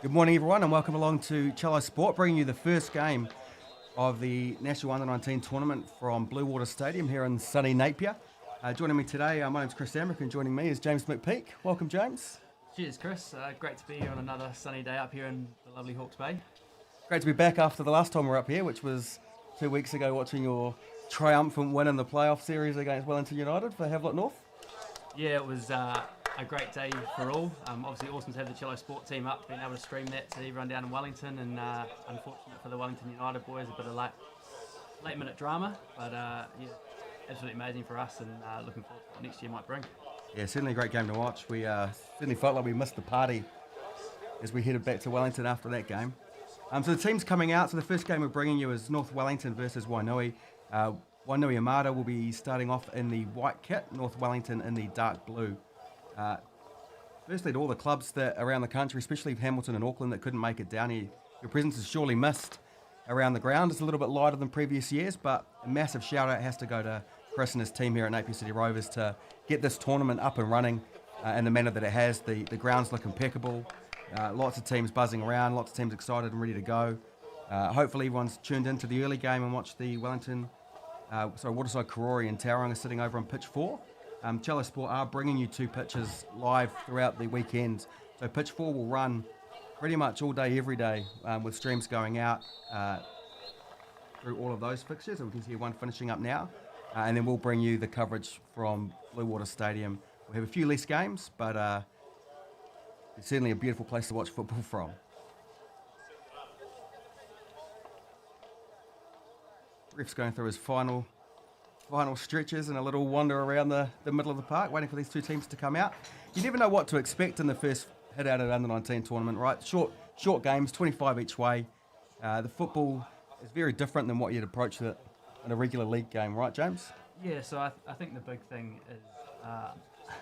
Good morning, everyone, and welcome along to Cello Sport, bringing you the first game of the National Under-19 tournament from Blue Water Stadium here in sunny Napier. Joining me today, my name's Chris Amrick, and joining me is James McPeak. Welcome, James. Cheers, Chris. Great to be here on another sunny day up here in the lovely Hawke's Bay. Great to be back after the last time we were up here, which was 2 weeks ago, watching your triumphant win in the playoff series against Wellington United for Havelock North. Yeah, it was a great day for all. Obviously awesome to have the Cello Sport team up, being able to stream that to everyone down in Wellington, and unfortunate for the Wellington United boys, a bit of late minute drama, but yeah, absolutely amazing for us, and looking forward to what next year might bring. Yeah, certainly a great game to watch. We certainly felt like we missed the party as we headed back to Wellington after that game. So the team's coming out. So the first game we're bringing you is North Wellington versus Wainui. Wainuiomata will be starting off in the white kit, North Wellington in the dark blue. Firstly, to all the clubs that around the country, especially Hamilton and Auckland, that couldn't make it down here, your presence is surely missed around the ground. It's a little bit lighter than previous years, but a massive shout out has to go to Chris and his team here at Napier City Rovers to get this tournament up and running in the manner that it has. The grounds look impeccable. Lots of teams buzzing around, lots of teams excited and ready to go. Hopefully everyone's tuned into the early game and watched the Waterside Karori and Tauranga sitting over on pitch 4. Cello Sport are bringing you 2 pitches live throughout the weekend. So pitch 4 will run pretty much all day, every day, with streams going out through all of those fixtures. And we can see one finishing up now. And then we'll bring you the coverage from Blue Water Stadium. We'll have a few less games, but it's certainly a beautiful place to watch football from. Ref's going through his final stretches and a little wander around the middle of the park, waiting for these 2 teams to come out. You never know what to expect in the first hit out of the Under-19 tournament, right? Short games, 25 each way. The football is very different than what you'd approach it in a regular league game, right, James? Yeah, so I think the big thing is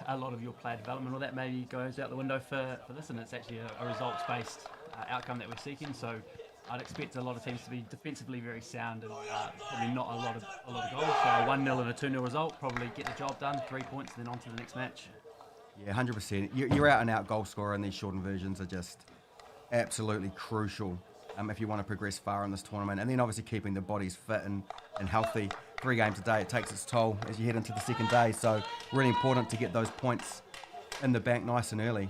a lot of your player development, or that maybe goes out the window for this, and it's actually a results-based outcome that we're seeking. So I'd expect a lot of teams to be defensively very sound and probably not a lot of goals. So a 1-0 and a 2-0 result, probably get the job done, 3 points, and then on to the next match. Yeah, 100%. You're out and out goal scorer, and these shortened versions are just absolutely crucial if you want to progress far in this tournament. And then obviously keeping the bodies fit and healthy. 3 games a day, it takes its toll as you head into the second day. So really important to get those points in the bank nice and early.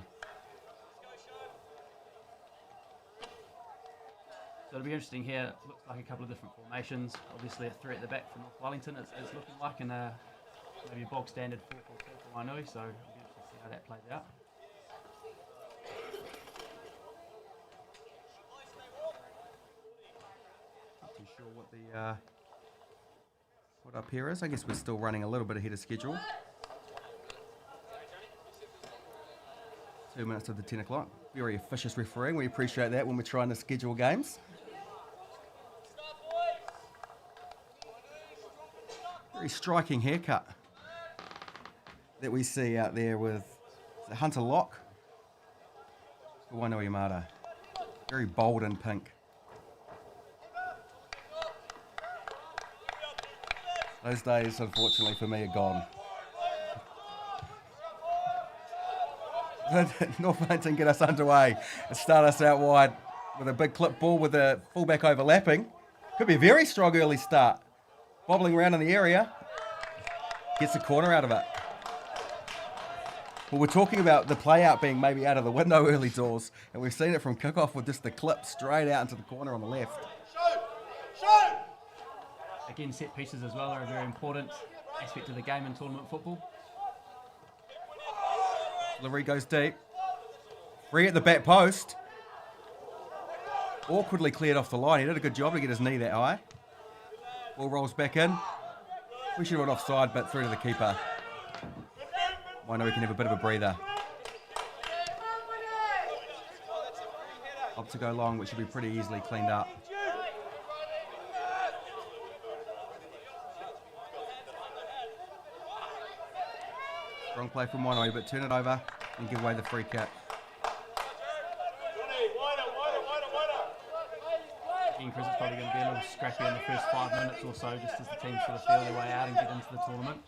So it'll be interesting here. Looks like a couple of different formations. Obviously a 3 at the back for North Wellington it's looking like, and maybe a bog standard 4-4-4 for Wainui. So it'll be interesting to see how that plays out. Not too sure what up here is. I guess we're still running a little bit ahead of schedule. 2 minutes of the 10 o'clock. Very officious refereeing. We appreciate that when we're trying to schedule games. Very striking haircut that we see out there with Hunter Locke for Wainuiomata. Very bold and pink. Those days, unfortunately for me, are gone. North Wellington get us underway and start us out wide with a big clip ball with the fullback overlapping. Could be a very strong early start. Bobbling around in the area. Gets the corner out of it. Well, we're talking about the play out being maybe out of the window early doors, and we've seen it from kickoff with just the clip straight out into the corner on the left. Again, set pieces as well are a very important aspect of the game in tournament football. Delivery goes deep. Free at the back post. Awkwardly cleared off the line. He did a good job to get his knee that high. Ball rolls back in. We should have went offside, but through to the keeper. Wainui can have a bit of a breather. Up to go long, which should be pretty easily cleaned up. Strong play from Wainui, but turn it over and give away the free kick. Again, Chris, it's probably going to be a little scrappy in the first 5 minutes or so, just as the teams sort of feel their way out and get into the tournament.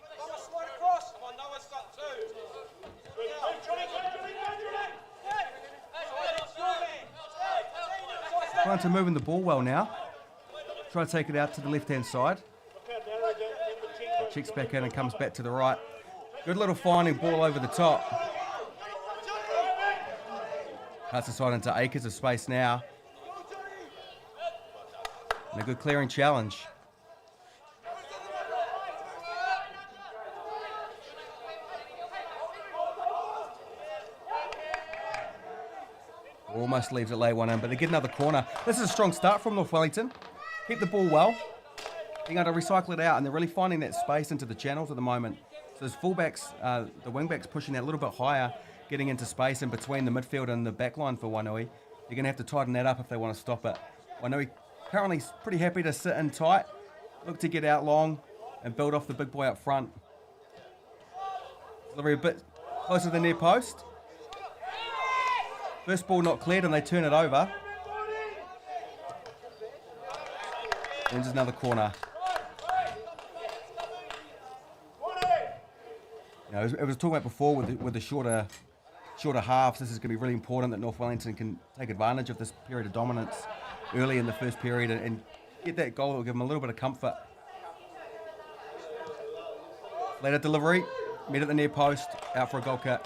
Trying to move in the ball well now. Try to take it out to the left-hand side. Checks back in and comes back to the right. Good little finding ball over the top. Cuts aside into acres of space now. And a good clearing challenge. Almost leaves it lay one in, but they get another corner. This is a strong start from North Wellington. Keep the ball well. Being able to recycle it out, and they're really finding that space into the channels at the moment. So as fullbacks, the wingbacks pushing that a little bit higher, getting into space in between the midfield and the back line for Wainui. You're going to have to tighten that up if they want to stop it. Wainui currently pretty happy to sit in tight, look to get out long and build off the big boy up front. Delivery a bit closer to the near post. First ball not cleared and they turn it over. And there's another corner. You know, as I was talking about before with the shorter halves, this is going to be really important that North Wellington can take advantage of this period of dominance early in the first period and get that goal that will give them a little bit of comfort. Later delivery, met at the near post, out for a goal kick.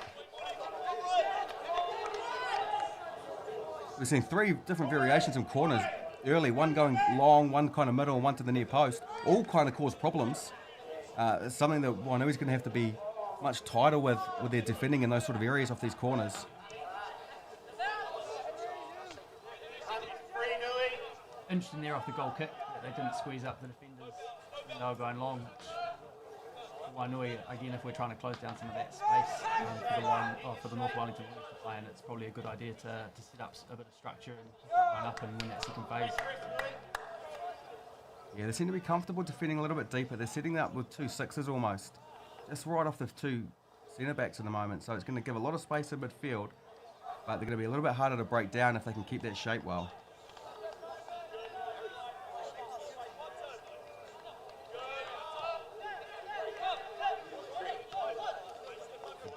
We're seeing three different variations in corners early, one going long, one kind of middle, and one to the near post. All kind of cause problems. It's something that Wainui's going to have to be much tighter with their defending in those sort of areas off these corners. Interesting there off the goal kick that they didn't squeeze up the defenders when they were going long. Wainui, again, if we're trying to close down some of that space for the North Wellington to play, and it's probably a good idea to set up a bit of structure and run up and win that second phase. Yeah, they seem to be comfortable defending a little bit deeper. They're setting up with 2 6s almost. Just right off the 2 centre backs at the moment, so it's going to give a lot of space in midfield, but they're going to be a little bit harder to break down if they can keep that shape well.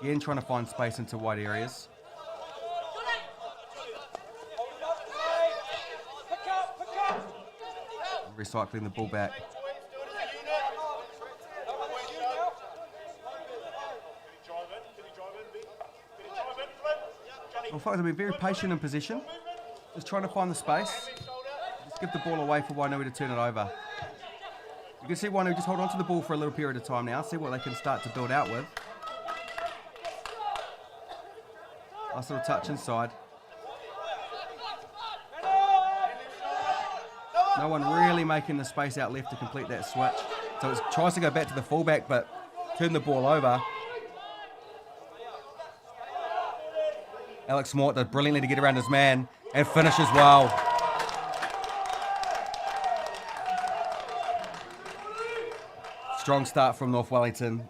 Again, trying to find space into wide areas. Recycling the ball back. Well, folks, they'll be very patient in position. Just trying to find the space. Just give the ball away for Wainui to turn it over. You can see Wainui just hold on to the ball for a little period of time now, see what they can start to build out with. Nice little touch inside. No one really making the space out left to complete that switch. So it tries to go back to the fullback, but turn the ball over. Alex Smart does brilliantly to get around his man and finishes well. Strong start from North Wellington.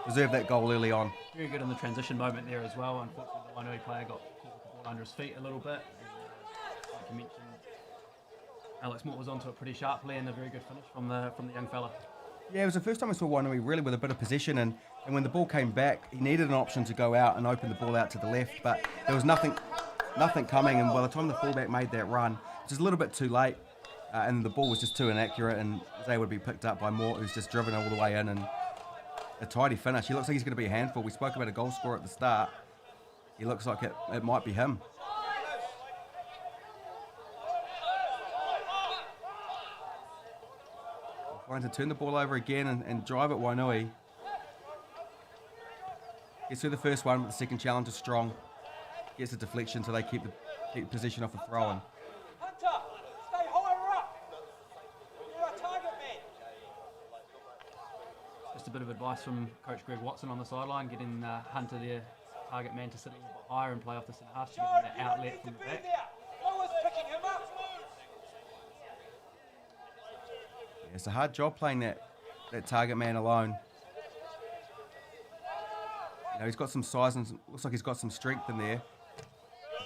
Deserved that goal early on. Very good in the transition moment there as well. Unfortunately, the Wainui player got caught the ball under his feet a little bit. Like you mentioned, Alex Mort was onto it pretty sharply, and a very good finish from the young fella. Yeah, it was the first time I saw Wainui really with a bit of possession, and when the ball came back, he needed an option to go out and open the ball out to the left, but there was nothing coming, and by the time the fullback made that run, just a little bit too late, and the ball was just too inaccurate, and was able to be picked up by Mort, who's just driven all the way in, and a tidy finish. He looks like he's going to be a handful. We spoke about a goal scorer at the start. He looks like it might be him. Trying to turn the ball over again and drive at Wainui. Gets through the first one, but the second challenge is strong. Gets a deflection, so they keep position off the throw-in. Hunter, stay higher up. You're a target man. Just a bit of advice from Coach Greg Watson on the sideline, getting Hunter there, target man, to sit a little bit higher and play off the centre half to get that outlet from the back. No one's picking him up. Yeah, it's a hard job playing that target man alone. You know, he's got some size and looks like he's got some strength in there.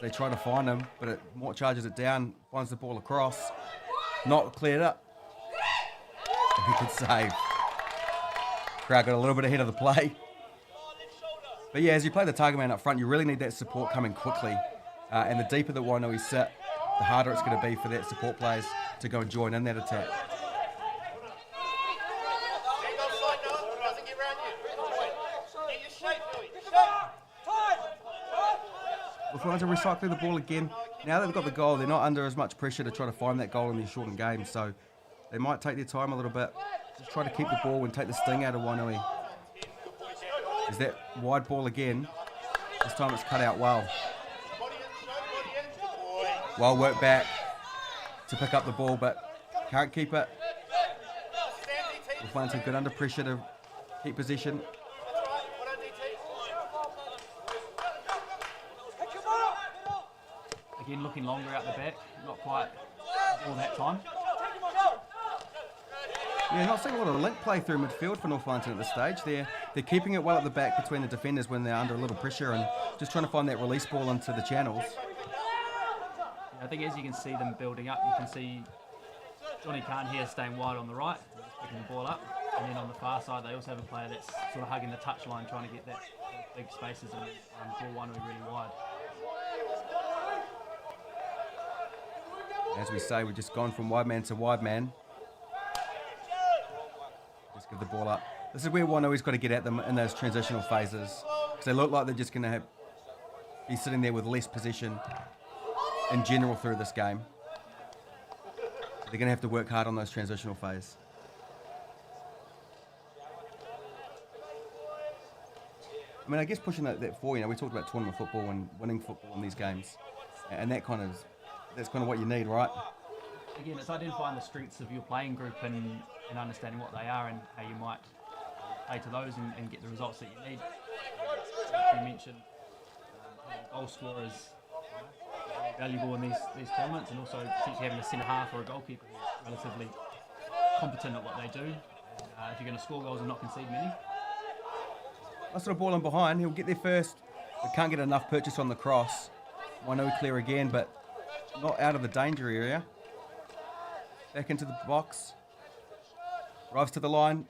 They try to find him, but Mort charges it down, finds the ball across. Not cleared up. He could save. Crowd got a little bit ahead of the play. But yeah, as you play the target man up front, you really need that support coming quickly. And the deeper that Wainui sit, the harder it's going to be for that support players to go and join in that attack. We're trying to recycle the ball again. Now that they've got the goal, they're not under as much pressure to try to find that goal in these shortened games, so they might take their time a little bit. Just try to keep the ball and take the sting out of Wainui. Is that wide ball again? This time it's cut out well. Well worked back to pick up the ball, but can't keep it. Wellington good under pressure to keep possession. Again, looking longer out the back, not quite all that time. Yeah, not seeing a lot of link play through midfield for North Wellington at this stage. They're keeping it well at the back between the defenders when they're under a little pressure and just trying to find that release ball into the channels. I think as you can see them building up, you can see Johnny Khan here staying wide on the right, just picking the ball up. And then on the far side, they also have a player that's sort of hugging the touchline, trying to get that big spaces and pull Wainui really wide. As we say, we've just gone from wide man to wide man. Just give the ball up. This is where Wainui's got to get at them in those transitional phases, because they look like they're just going to be sitting there with less possession in general through this game. They're going to have to work hard on those transitional phases. I mean, I guess pushing that forward, we talked about tournament football and winning football in these games, and that's kind of what you need, right? Again, it's identifying the strengths of your playing group and understanding what they are and how you might play to those and get the results that you need. You mentioned goal scorers valuable in these tournaments, and also potentially having a centre half or a goalkeeper who's relatively competent at what they do. If you're going to score goals and not concede many. Nice little ball in behind. He'll get there first, but can't get enough purchase on the cross. Wainui clear again, but not out of the danger area. Back into the box. Drives to the line.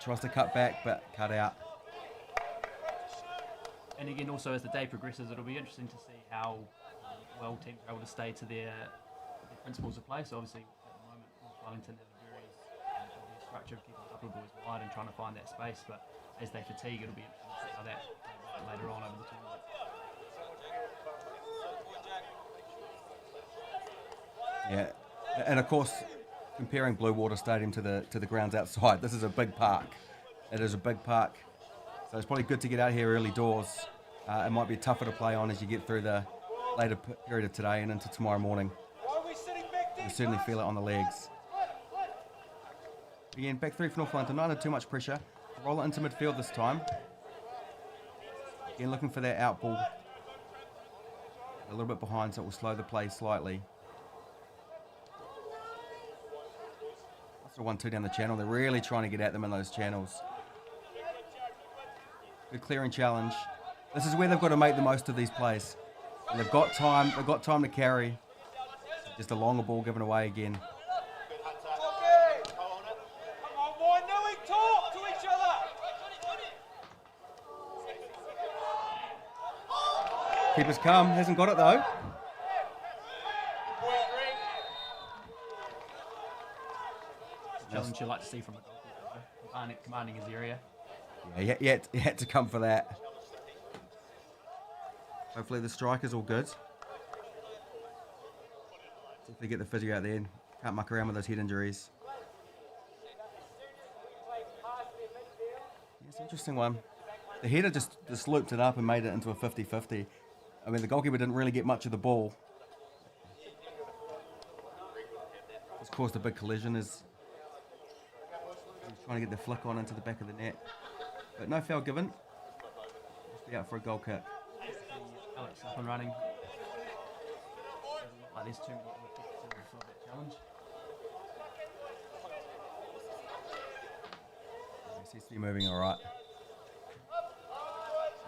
Tries to cut back, but cut out. And again, also as the day progresses, it'll be interesting to see how well teams are able to stay to their principles of play. So obviously, at the moment, North Wellington have a very obvious structure of keeping a couple of boys wide and trying to find that space. But as they fatigue, it'll be interesting to see how that plays out later on over the tournament. Yeah, and of course, comparing Blue Water Stadium to the grounds outside, this is a big park. It is a big park, so it's probably good to get out here early doors. It might be tougher to play on as you get through the later period of today and into tomorrow morning. You certainly feel it on the legs. Again, back three for North Wellington, not under too much pressure. Roll it into midfield this time. Again, looking for that out ball. A little bit behind, so it will slow the play slightly. That's a 1-2 down the channel. They're really trying to get at them in those channels. Good clearing challenge. This is where they've got to make the most of these plays. And they've got time. They've got time to carry. Just a longer ball given away again. Keeper's come. Hasn't got it though. Challenge you like to see from a goalkeeper, commanding his area. Yeah, he had to come for that. Hopefully the striker's all good. If they get the physio out there, can't muck around with those head injuries. Yeah, it's an interesting one. The header just looped it up and made it into a 50-50. I mean, the goalkeeper didn't really get much of the ball. It's caused a big collision as he's trying to get the flick on into the back of the net. But no foul given. Just be out for a goal kick. Alex up and running. Doesn't look like there's too many wickets for that challenge. He seems to be moving all right.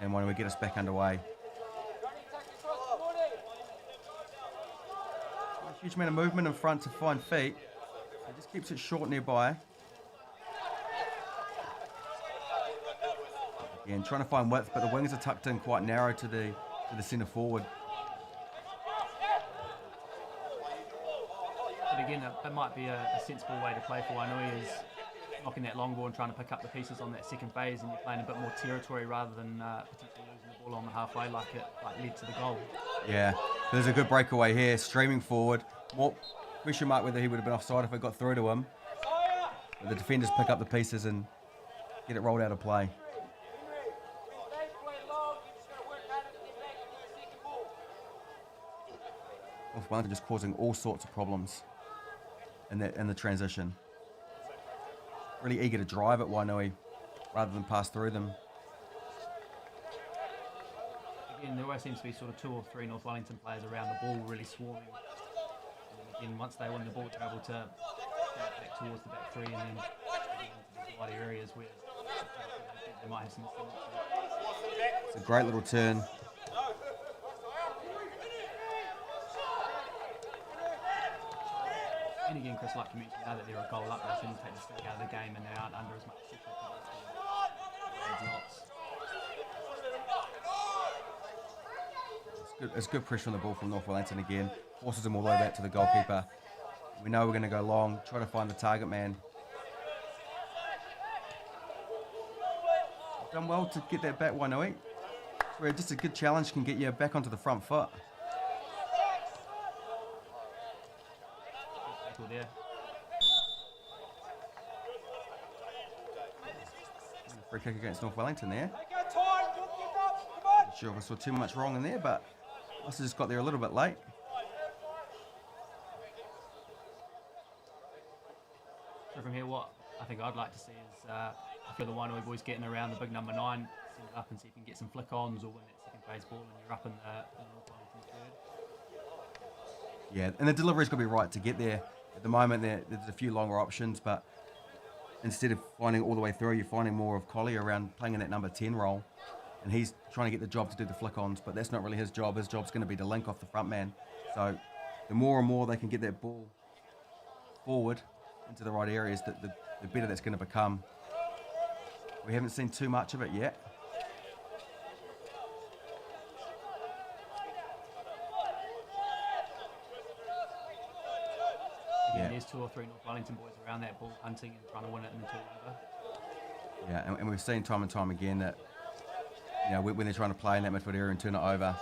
And when we get us back underway. A huge amount of movement in front to find feet. He just keeps it short nearby. Again, trying to find width, but the wings are tucked in quite narrow to the centre forward. again, it might be a sensible way to play for Wainui is knocking that long ball and trying to pick up the pieces on that second phase, and you're playing a bit more territory rather than potentially losing the ball on the halfway like it led to the goal. Yeah, there's a good breakaway here, streaming forward. More question mark whether he would have been offside if it got through to him. But the defenders pick up the pieces and get it rolled out of play. North Wellington just causing all sorts of problems in the transition. Really eager to drive at Wainui rather than pass through them. Again, there always seems to be sort of 2 or 3 North Wellington players around the ball really swarming. And again, once they win the ball, they're able to get it back towards the back 3 and then get into the wider areas where they might have some. It's a great little turn. And again, Chris, like you mentioned, now that they're a goal up, they shouldn't take the stick out of the game and they aren't under as much pressure. It's good pressure on the ball from North Wellington again. Forces them all the way back to the goalkeeper. We know we're going to go long, try to find the target man. Done well to get that back, Wainui. Where just a good challenge can get you back onto the front foot. There. Free kick against North Wellington there. Not sure if I saw too much wrong in there, but must have just got there a little bit late. So from here, what I think I'd like to see is I feel the Wainuiomata boys getting around the big number 9, send it up and see if you can get some flick-ons or win that second phase ball, and you're up in the North Wellington third. Yeah, and the delivery's got to be right to get there. At the moment, there's a few longer options, but instead of finding all the way through, you're finding more of Collier around playing in that number 10 role. And he's trying to get the job to do the flick-ons, but that's not really his job. His job's going to be to link off the front man. So the more and more they can get that ball forward into the right areas, the better that's going to become. We haven't seen too much of it yet. Again, there's 2 or 3 North Wellington boys around that ball hunting and trying to win it in the 2 over. Yeah, and we've seen time and time again that, you know, when they're trying to play in that midfield area and turn it over,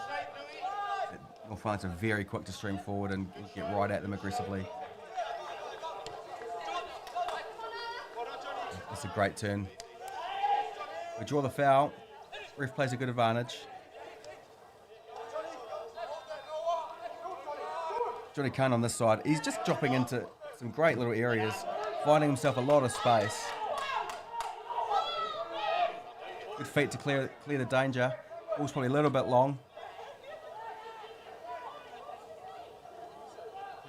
North Wellington are very quick to stream forward and get right at them aggressively. It's a great turn. We draw the foul. Ref plays a good advantage. Johnny Khan on this side, he's just dropping into some great little areas, finding himself a lot of space. Good feet to clear the danger. Ball's probably a little bit long.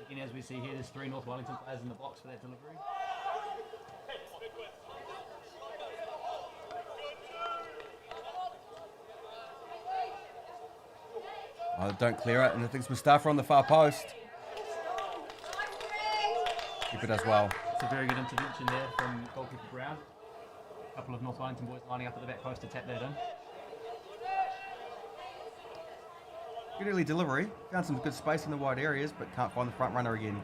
Again, as we see here, there's 3 North Wellington players in the box for that delivery. Oh, don't clear it, and I think it's Mustafa on the far post. Keeper does well. It's a very good intervention there from goalkeeper Brown. A couple of North Wellington boys lining up at the back post to tap that in. Good early delivery. Found some good space in the wide areas, but can't find the front runner again.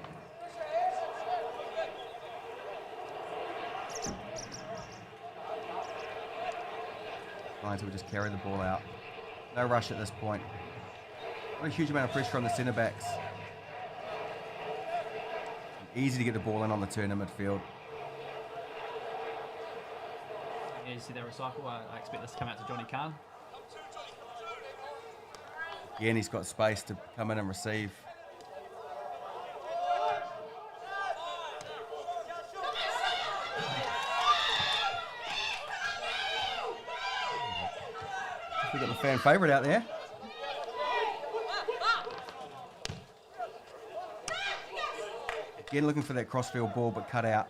Lions will just carry the ball out. No rush at this point. Not a huge amount of pressure on the centre backs. Easy to get the ball in on the turn in midfield. Yeah, you see that recycle. I expect this to come out to Johnny Khan. Again, he's got space to come in and receive. We've got the fan favourite out there. Again, looking for that crossfield ball, but cut out.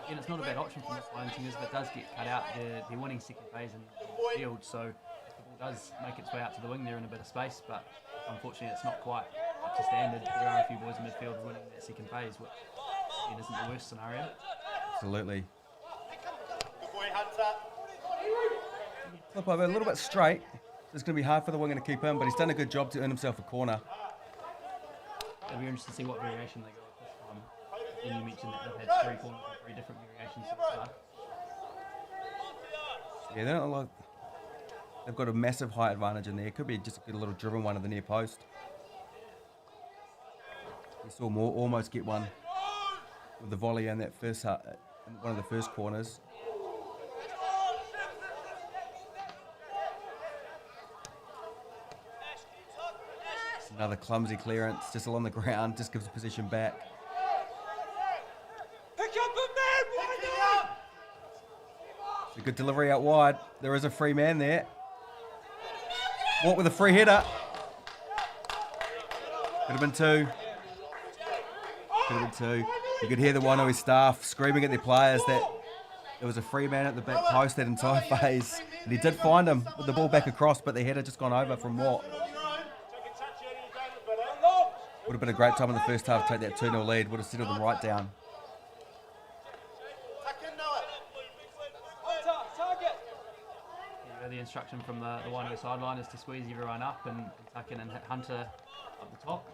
Again, it's not a bad option for North Wellington, if it does get cut out, they're winning second phase in the field, so if the ball does make its way out to the wing, they're in a bit of space, but unfortunately it's not quite up to standard. There are a few boys in midfield winning that second phase, which again, isn't the worst scenario. Absolutely. Flip over a little bit straight. It's going to be hard for the winger to keep him, but he's done a good job to earn himself a corner. And it'll be interesting to see what variation they go with this time. And you mentioned that they've had 3 corners with 3 different variations so far. Yeah, they're not like, they've got a massive height advantage in there. Could be just a little driven one at the near post. We saw Moore almost get one with the volley in that first in one of the first corners. Another clumsy clearance, just along the ground, just gives the position back. Pick up a man, why not? It's a good delivery out wide. There is a free man there. What with a free header? Could have been 2. Could have been 2. You could hear the Wainuiomata staff screaming at their players that there was a free man at the back post that entire phase. And he did find him with the ball back across, but the header just gone over from Watt. Would have been a great time in the first half to take that 2-0 lead. Would have settled them right down. The instruction from the Wainuiomata sideline is to squeeze everyone up and tuck in and hit Hunter up the top.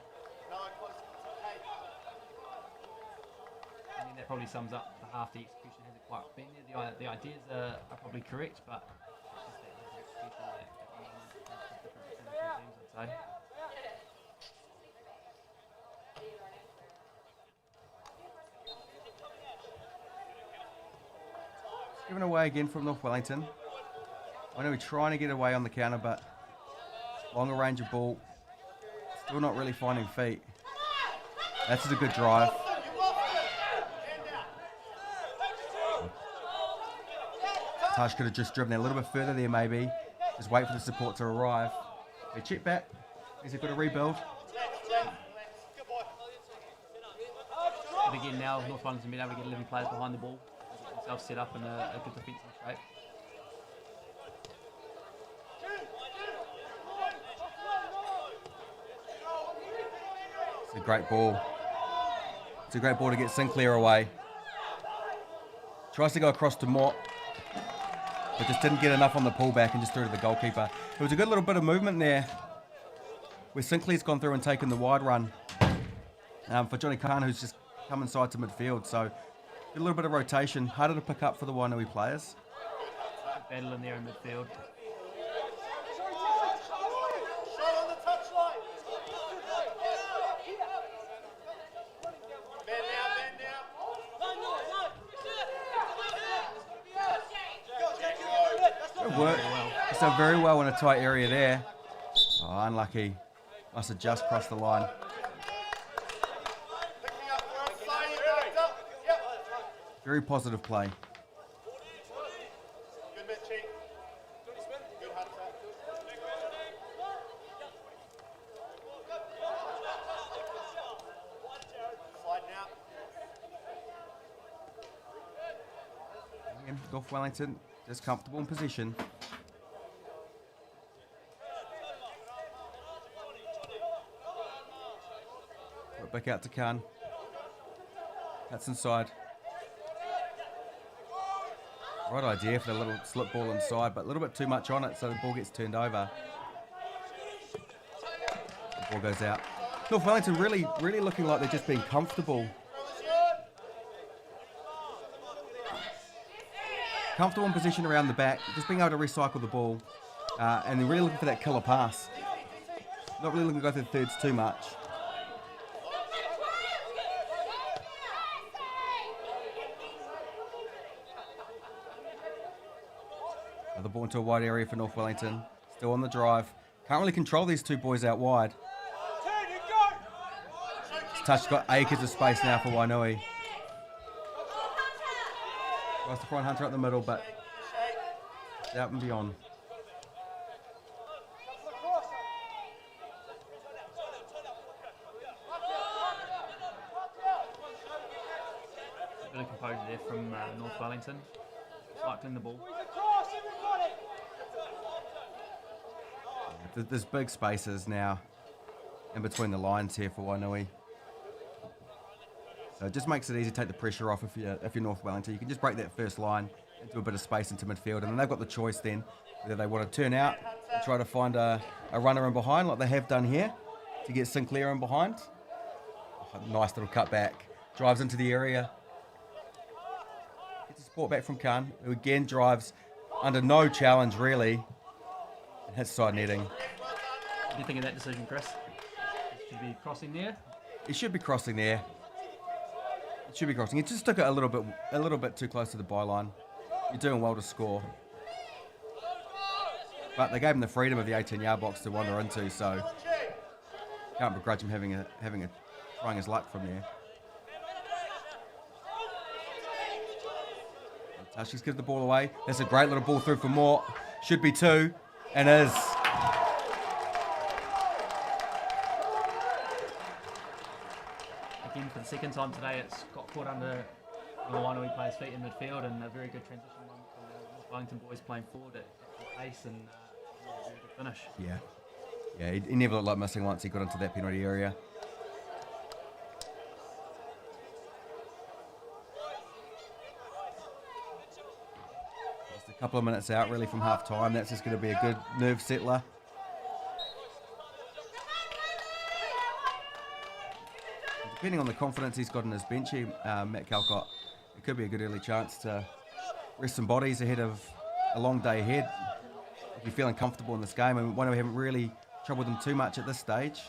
I mean, that probably sums up the half. The execution hasn't quite been there. The ideas are probably correct, but it's just that execution that different between the two teams, I'd say. Given away again from North Wellington. I know we're trying to get away on the counter, but longer range of ball. Still not really finding feet. That's a good drive. Tash could have just driven a little bit further there maybe. Just wait for the support to arrive. They check back. He's got to rebuild. But again, now North Wellington been able to get 11 players behind the ball. Get themselves set up in a good defensive shape. It's a great ball. It's a great ball to get Sinclair away. Tries to go across to Mott, but just didn't get enough on the pullback and just threw to the goalkeeper. It was a good little bit of movement there where Sinclair's gone through and taken the wide run for Johnny Khan, who's just come inside to midfield. So a little bit of rotation, harder to pick up for the Wainuiomata players. Battle in there in midfield. It's done very well in a tight area there. Oh, unlucky. Must have just crossed the line. Very positive play. Again, North Wellington just comfortable in position. Put it back out to Khan. That's inside. Right idea for the little slip ball inside, but a little bit too much on it, so the ball gets turned over. The ball goes out. North Wellington really looking like they're just being comfortable. Comfortable in position around the back, just being able to recycle the ball, and they're really looking for that killer pass. Not really looking to go through the thirds too much. Another ball into a wide area for North Wellington. Still on the drive. Can't really control these two boys out wide. Touch got acres of space now for Wainuiomata. Tries to find Hunter up the middle, but out and beyond. A bit of composure there from North Wellington. Cycling the ball. There's big spaces now in between the lines here for Wainuiomata. So it just makes it easy to take the pressure off if you're North Wellington. You can just break that first line into a bit of space into midfield, and then they've got the choice then whether they want to turn out and try to find a runner in behind like they have done here to get Sinclair in behind, A nice little cut back. Drives into the area. Gets the support back from Khan, who again drives under no challenge, really. And hits side netting. What do you think of that decision, Chris? Should be crossing there. It should be crossing there. It should be crossing. It just took it a little bit too close to the byline. You're doing well to score. But they gave him the freedom of the 18-yard box to wander into, so can't begrudge him trying his luck from there. Tashi's gives the ball away. That's a great little ball through for Moore. Should be 2, and is. Again, for the second time today, it's got caught under the Wainuiomata players' feet in midfield, and a very good transition one from the North Wellington boys playing forward at pace, and a very good finish. Yeah, he never looked like missing once he got into that penalty area. Just a couple of minutes out, really, from half time. That's just going to be a good nerve settler. Depending on the confidence he's got in his bench, Matt Calcott, it could be a good early chance to rest some bodies ahead of a long day ahead. If you're feeling comfortable in this game, and we haven't really troubled them too much at this stage.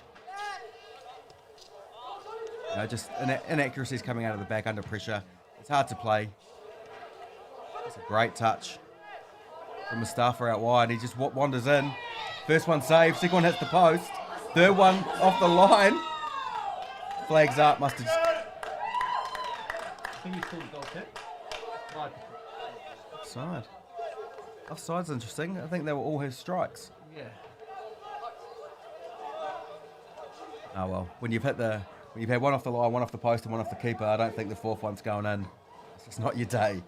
Just inaccuracies coming out of the back under pressure. It's hard to play. It's a great touch from Mustafa out wide. He just wanders in. First one saved, second one hits the post. Third one off the line. Flags up, must have just... I think he's called a goal kick. Offside. Offside's interesting. I think they were all his strikes. Yeah. Oh well, when you've had one off the line, one off the post, and one off the keeper, I don't think the fourth one's going in. It's just not your day.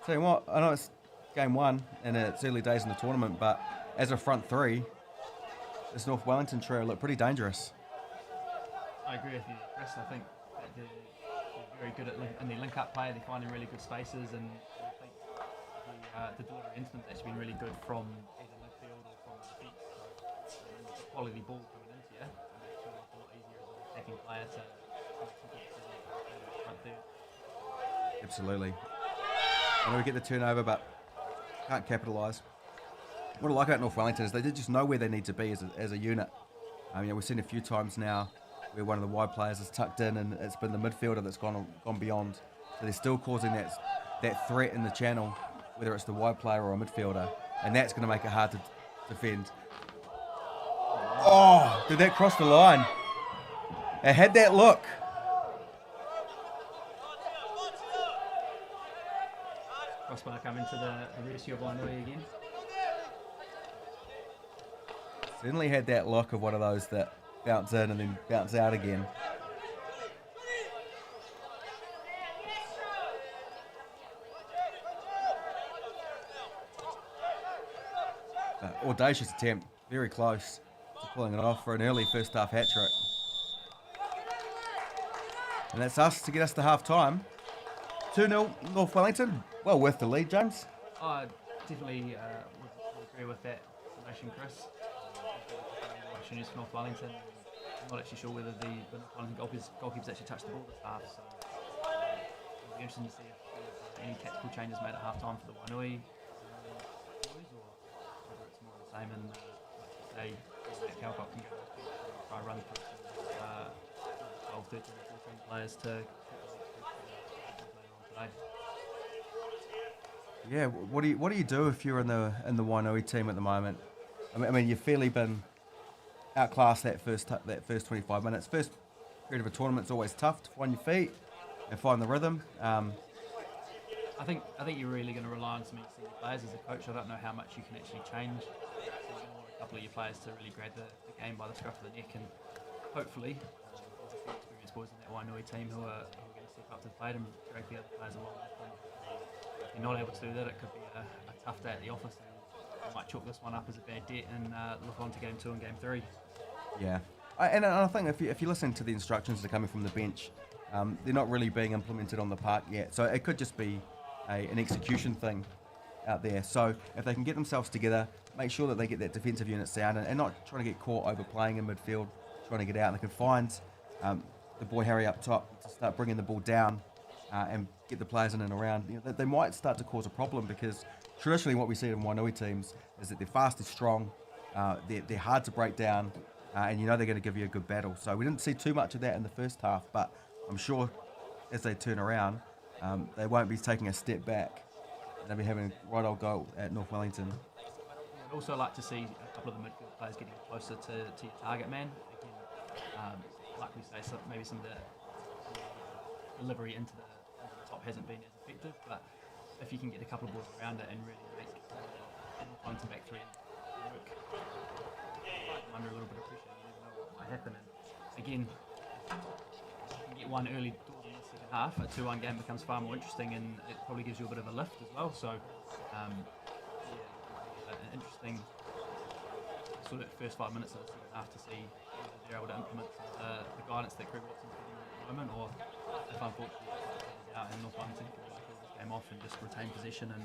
Tell you what, I know it's game 1 and it's early days in the tournament, but as a front 3, this North Wellington trio look pretty dangerous. I agree with you, Chris. I think that they're very good in their link-up play. They're finding really good spaces, and I think the delivery instance has actually been really good from either midfield or from the defence. So, the quality ball coming into you, and it's a lot easier as an attacking player to make some good decisions front third. Absolutely. I know we get the turnover, but can't capitalise. What I like about North Wellington is they just know where they need to be as a unit. We've seen a few times now where one of the wide players is tucked in and it's been the midfielder that's gone beyond. So they're still causing that threat in the channel, whether it's the wide player or a midfielder, and that's going to make it hard to defend. Oh, did that cross the line? It had that look. Crossbar coming to the rescue of Wainuiomata again. Certainly had that look of one of those that bounce in and then bounce out again. Audacious attempt, very close to pulling it off for an early first half hat trick. And that's us to get us to half time. 2-0 North Wellington. Well worth the lead, James. I definitely would agree with that summation, Chris. Opportunities for North Wellington. I'm not actually sure whether the North Wellington goalkeepers actually touched the ball this half, so it'll be interesting to see if there's any tactical changes made at half time for the Wainuiomata boys, or whether it's more the same, and like you say, Matt Calcott can go try run through 12, 13, 14 players to later on today. Yeah, what do you do if you're in the Wainuiomata team at the moment? I mean, you've fairly been outclassed that first 25 minutes. First period of a tournament's always tough to find your feet and find the rhythm. I think you're really going to rely on some senior players as a coach. I don't know how much you can actually change. So you want a couple of your players to really grab the game by the scruff of the neck, and hopefully there's a few experienced boys in that Wainuiomata team who are going to step up to the plate and drag the other players along with them. If you're not able to do that, it could be a tough day at the office, and you might chalk this one up as a bad debt and look on to game 2 and game 3. Yeah, And I think if you listen to the instructions that are coming from the bench, they're not really being implemented on the park yet. So it could just be an execution thing out there. So if they can get themselves together, make sure that they get that defensive unit sound and not trying to get caught overplaying in midfield, trying to get out, and they can find the boy Harry up top to start bringing the ball down and get the players in and around. You know, they might start to cause a problem because traditionally what we see in Wainui teams is that they're fast, they're strong, they're hard to break down, and you know they're going to give you a good battle. So we didn't see too much of that in the first half, but I'm sure as they turn around, they won't be taking a step back. They'll be having a right old go at North Wellington. I'd also like to see a couple of the midfield players getting closer to your target man. Again, like we say, maybe some of the delivery into the top hasn't been as effective, but if you can get a couple of balls around it and really make Wellington back three work under a little bit of pressure, you never know what might happen. And again, if you can get one early doors in the second half, a 2-1 game becomes far more interesting, and it probably gives you a bit of a lift as well. So, an interesting sort of first 5 minutes of the second half to see whether they're able to implement the guidance that Greg Watson's giving them at the moment, or if unfortunately it's out and North Wellington can really pull this game off and just retain possession. And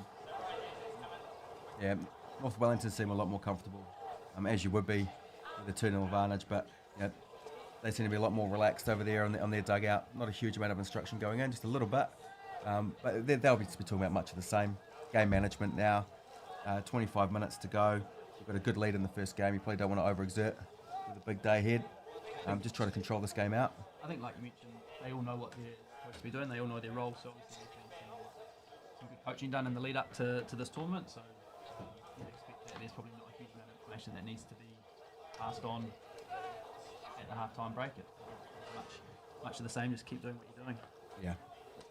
yeah, North Wellington seem a lot more comfortable, as you would be with a 2-0 advantage, but you know, they seem to be a lot more relaxed over there on their dugout. Not a huge amount of instruction going in, just a little bit, but they'll be talking about much of the same. Game management now, 25 minutes to go. You've got a good lead in the first game. You probably don't want to overexert with a big day ahead. Just try to control this game out. I think, like you mentioned, they all know what they're supposed to be doing. They all know their role. So obviously there's been some good coaching done in the lead up to this tournament. So you'd expect that there's probably not a huge amount of information that needs to be passed on at the half-time break. It's much of the same. Just keep doing what you're doing. Yeah,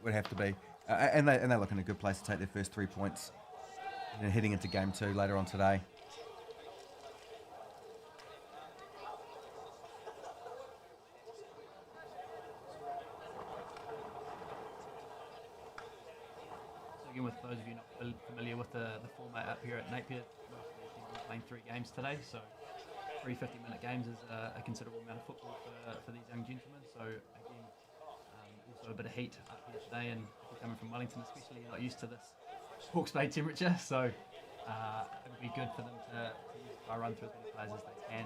would have to be. And they look in a good place to take their first 3 points, and heading into game 2 later on today. Again, with those of you not familiar with the format up here at Napier, we're playing 3 games today, so 3 50-minute games is a considerable amount of football for these young gentlemen. So again, also a bit of heat up here today, and if you're coming from Wellington especially, you're not used to this Hawke's Bay temperature, so it would be good for them to run through as many players as they can.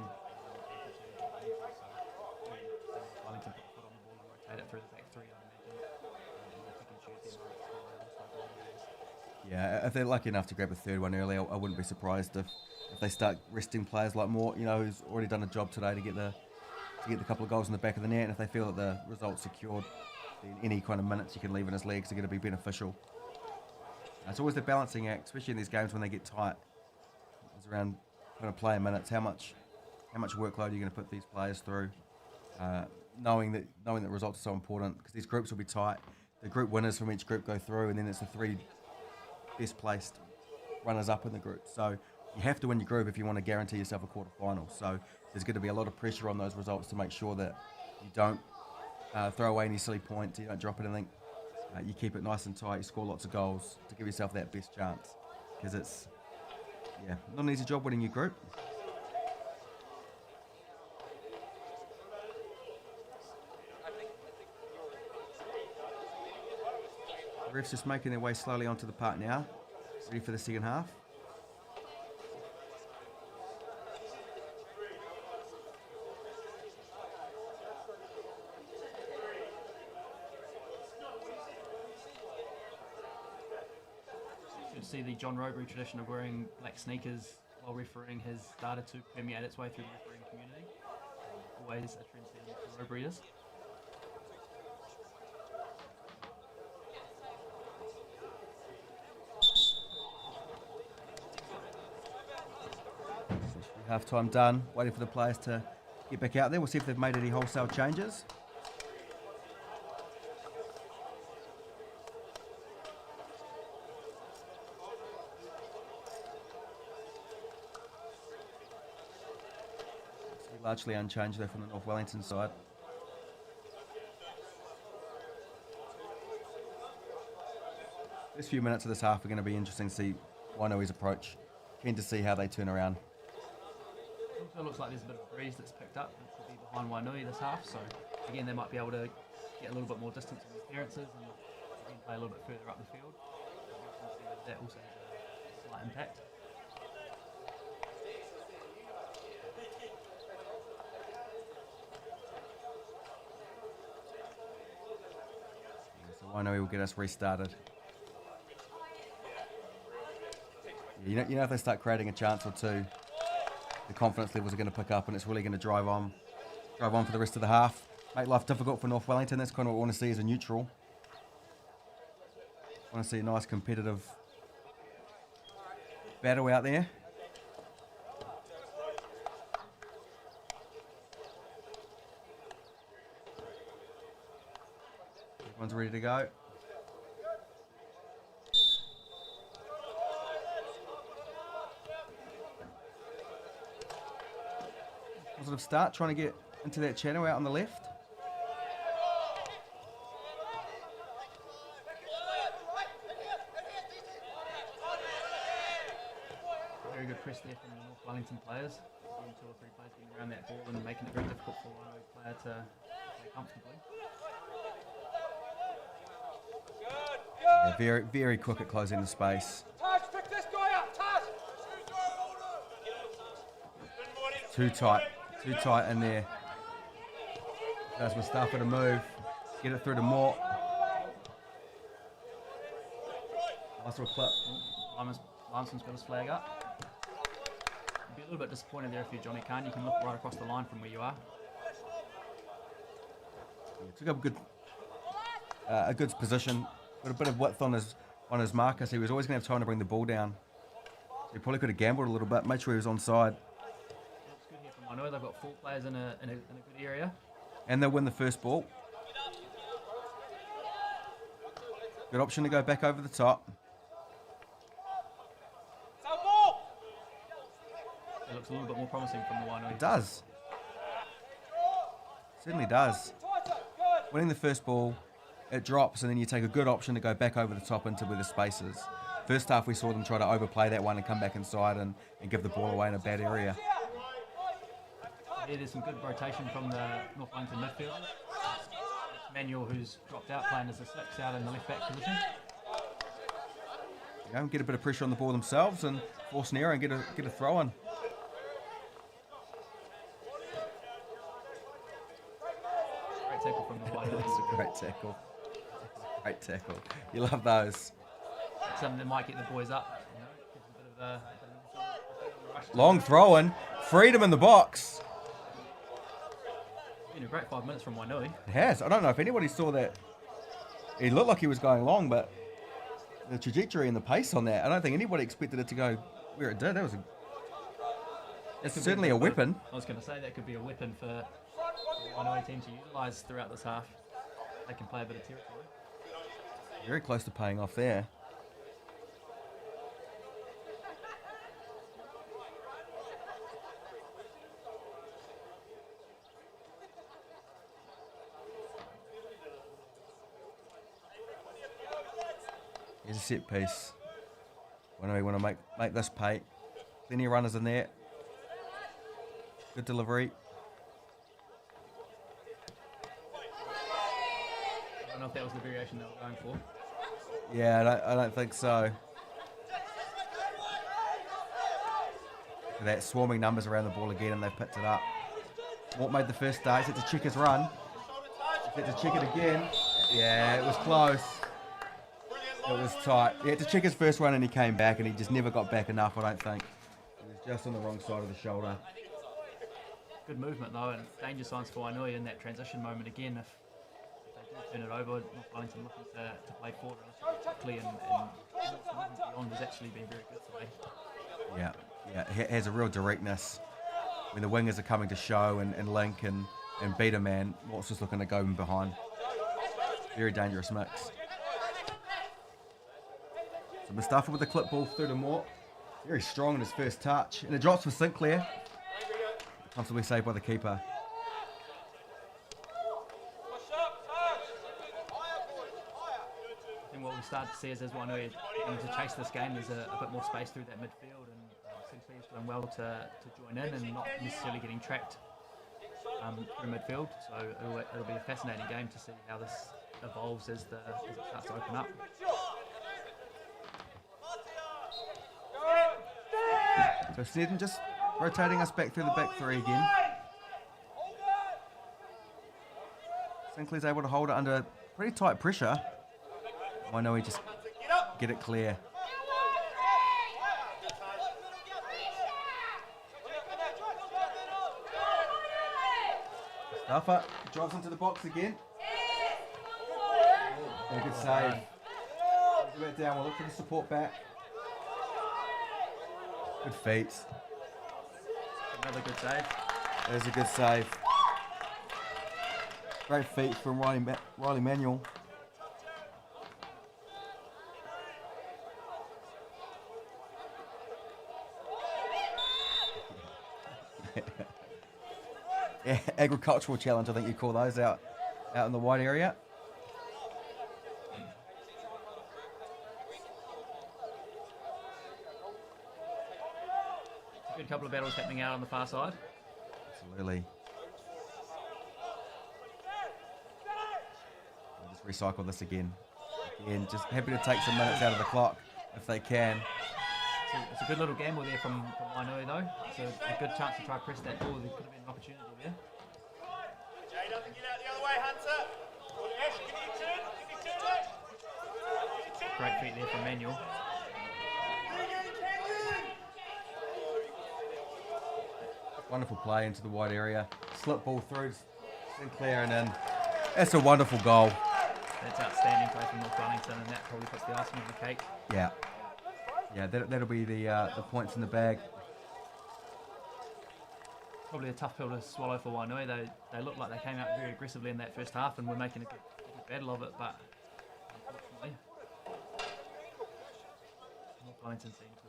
Wellington put the foot on the ball and rotate it through the back 3, I'd imagine. Yeah, if they're lucky enough to grab a third one early, I wouldn't be surprised if they start resting players like Moore, who's already done a job today to get the couple of goals in the back of the net, and if they feel that the result's secured, then any kind of minutes you can leave in his legs are going to be beneficial. It's always the balancing act, especially in these games when they get tight. It's around kind of player minutes, how much workload are you going to put these players through, knowing that results are so important, because these groups will be tight. The group winners from each group go through, and then it's the 3 best placed runners up in the group. So you have to win your group if you want to guarantee yourself a quarter final. So there's going to be a lot of pressure on those results to make sure that you don't throw away any silly points, you don't drop anything, you keep it nice and tight, you score lots of goals to give yourself that best chance, because it's not an easy job winning your group. The refs just making their way slowly onto the park now, ready for the second half. You see the John Robury tradition of wearing black sneakers while refereeing has started to permeate its way through the refereeing community. Always a trendsetter for Robury is. Half time done, waiting for the players to get back out there. We'll see if they've made any wholesale changes. Largely unchanged though from the North Wellington side. This few minutes of this half are going to be interesting to see Wainui's approach. Keen to see how they turn around. It also looks like there's a bit of a breeze that's picked up. It could be behind Wainui this half, so again they might be able to get a little bit more distance on the clearances and again play a little bit further up the field. That also has a slight impact. So Wainui will get us restarted. You know if they start creating a chance or two, the confidence levels are going to pick up and it's really going to drive on for the rest of the half. Make life difficult for North Wellington. That's kind of what I want to see as a neutral. I want to see a nice competitive battle out there. Everyone's ready to go. Positive start, trying to get into that channel out on the left. Very good press there from the North Wellington players. Again, 2 or 3 players getting around that ball and making it very difficult for one player to play comfortably. Yeah, very, very quick at closing the space. Taj, pick this guy up, Taj! Too tight in there. That's Mustafa to move. Get it through to Mort. Nice little clip. Limeson's got his flag up. Be a little bit disappointed there if you're Johnny Kahn. You can look right across the line from where you are. Yeah, took up a good position. Got a bit of width on his marker, so he was always going to have time to bring the ball down. So he probably could have gambled a little bit, made sure he was onside. Looks good here from Wainui. They've got 4 players in a good area. And they'll win the first ball. Good option to go back over the top. It looks a little bit more promising from the Wainui. It does. Certainly does. Winning the first ball, it drops, and then you take a good option to go back over the top into where the space is. First half, we saw them try to overplay that one and come back inside and give the ball away in a bad area. Yeah, there's some good rotation from the North Wellington midfield. Manuel, who's dropped out, playing as a 6 out in the left back position. Get a bit of pressure on the ball themselves and force an error and get a throw in. Great tackle from the Wainui. That's a great tackle. Great tackle. You love those. Something that might get the boys up. You know, gives a bit of a rush. Long throw in. Freedom in the box. Been a great 5 minutes from Wainui. It has. I don't know if anybody saw that. He looked like he was going long, but the trajectory and the pace on that, I don't think anybody expected it to go where it did. It's certainly a weapon. I was going to say that could be a weapon for the Wainui team to utilise throughout this half. They can play a bit of territory. Very close to paying off there. Here's a set piece. When we want to make this pay. Plenty of runners in there. Good delivery. I don't know if that was the variation they were going for. Yeah, I don't think so. That swarming numbers around the ball again, and they've picked it up. Mort made the first day. He's had to check his run. He's had to check it again. Yeah, it was close. It was tight. He had to check his first run and he came back, and he just never got back enough, I don't think. He was just on the wrong side of the shoulder. Good movement though, and danger signs for Wainui in that transition moment again. If they do turn it over, North Wellington looking to play forward quickly, and beyond has actually been very good today. Yeah, he has a real directness. When the wingers are coming to show and link and beat a man, Mort's just looking to go in behind. Very dangerous mix. So Mustafa with the clip ball through to Mort. Very strong in his first touch. And it drops for Sinclair. Comfortably saved by the keeper. And what we start to see is as Wainui to chase this game, there's a bit more space through that midfield, and Sinclair's doing well to join in and not necessarily getting tracked through midfield. So it'll be a fascinating game to see how this evolves as it starts to open up. So Snedden just rotating us back through the back three again. Sinclair's able to hold it under pretty tight pressure. I know he just get it clear. Mustafa drives into the box again. And a good save. Get it down, we'll look for the support back. Good feet. Another good save. There's a good save. Great feet from Riley Manuel. Yeah, agricultural challenge, I think you call those out in the wide area. Good couple of battles happening out on the far side. Absolutely. I'll just recycle this again. Again, just happy to take some minutes out of the clock if they can. It's a good little gamble there from Wainuiomata though. It's a good chance to try to press that ball. There could have been an opportunity there. Jay doesn't get out the other way, Hunter. Ash, give me your turn. Give me your turn, Ash. Great feet there from Manuel. Wonderful play into the wide area. Slip ball through Sinclair and in. That's a wonderful goal. That's outstanding play from North Wellington, and that probably puts the icing on the cake. Yeah. Yeah, that'll be the points in the bag. Probably a tough pill to swallow for Wainuiomata. They looked like they came out very aggressively in that first half and were making a good battle of it, but unfortunately, North Wellington seemed to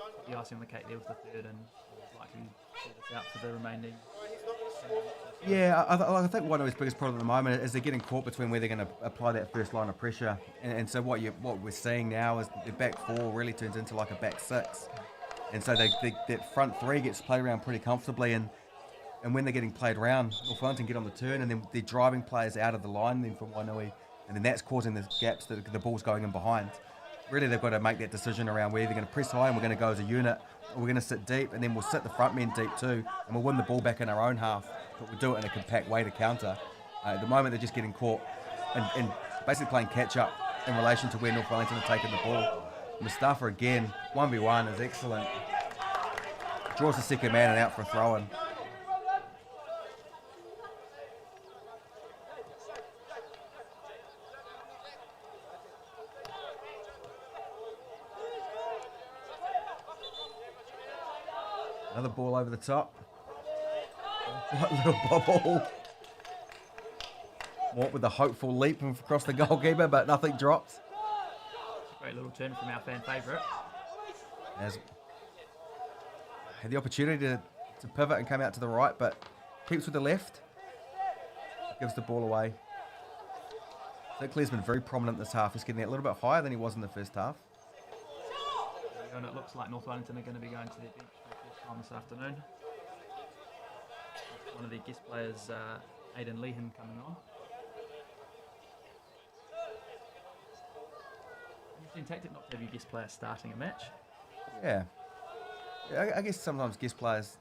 have put the icing on the cake there with the third and likely see this out for the remaining. Yeah, I think Wainuiomata's biggest problem at the moment is they're getting caught between where they're going to apply that first line of pressure, and so what we're seeing now is the back four really turns into like a back six, and so that front three gets played around pretty comfortably, and when they're getting played around, North Wellington get on the turn, and then they're driving players out of the line then from Wainuiomata, and then that's causing the gaps that the ball's going in behind. Really, they've got to make that decision around where they're going to press high and we're going to go as a unit, or we're going to sit deep, and then we'll sit the front men deep too, and we'll win the ball back in our own half, but we'll do it in a compact way to counter. At the moment, they're just getting caught and basically playing catch up in relation to where North Wellington are taking the ball. Mustafa again, 1v1 is excellent. Draws the second man and out for a throw-in. Another ball over the top. What little bobble. What with a hopeful leap across the goalkeeper, but nothing drops. Great little turn from our fan favourite. Had the opportunity to pivot and come out to the right, but keeps with the left. Gives the ball away. Sinclair's been very prominent this half. He's getting a little bit higher than he was in the first half. And it looks like North Wellington are going to be going to their bench for the first time this afternoon. One of their guest players, Aidan Lehan, coming on. Interesting tactic not to have your guest player starting a match. Yeah. I guess sometimes guest players,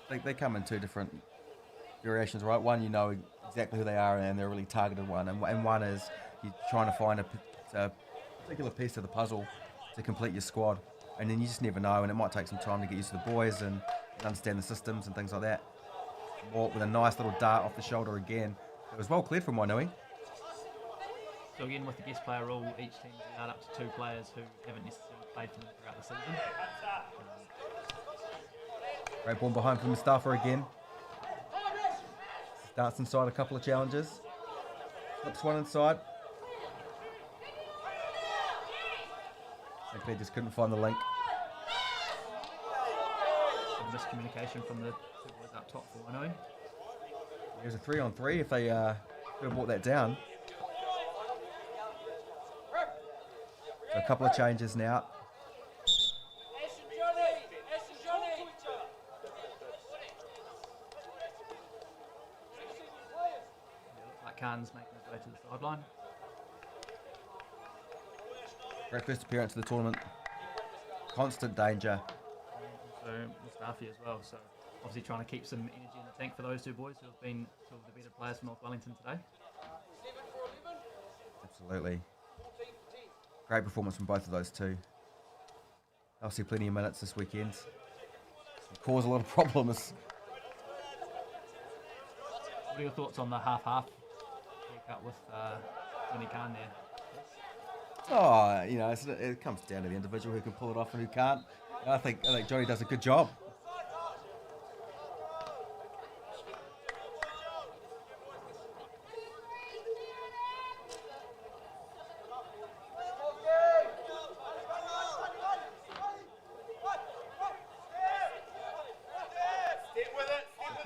they come in two different variations, right? One, you know exactly who they are and they're a really targeted one. And one is you're trying to find a particular piece of the puzzle to complete your squad. And then you just never know, and it might take some time to get used to the boys and understand the systems and things like that. Mort with a nice little dart off the shoulder again. It was well cleared from Wainuiomata. So again, with the guest player rule, each team's allowed up to 2 players who haven't necessarily played for them throughout the season. Great ball behind from Mustafa again. Starts inside a couple of challenges. Flips one inside. They just couldn't find the link. Some miscommunication from the 2 boys up top for Wainuiomata. There's a 3-on-3 if they could have brought that down. So a couple of changes now. Barnes making his way to the sideline. Great first appearance of the tournament. Constant danger. So Napier as well. So obviously trying to keep some energy in the tank for those two boys who have been two of the better players for North Wellington today. Absolutely. Great performance from both of those two. They'll see plenty of minutes this weekend. Cause a lot of problems. What are your thoughts on the half-half haircut with Johnny Khan there? Oh, you know, it comes down to the individual who can pull it off and who can't. I think Johnny does a good job.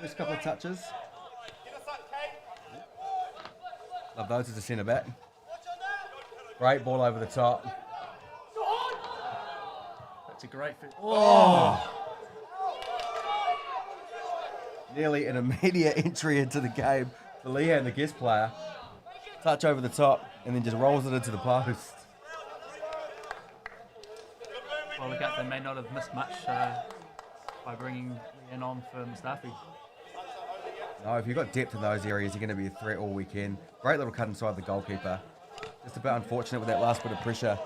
First couple of touches. Love those as a centre back. Great ball over the top. That's a great fit. Oh! Nearly an immediate entry into the game for Leanne, the guest player. Touch over the top and then just rolls it into the post. Well, look out, they may not have missed much by bringing Leanne on for Mustafi. No, if you've got depth in those areas, you're going to be a threat all weekend. Great little cut inside the goalkeeper. Just a bit unfortunate with that last bit of pressure.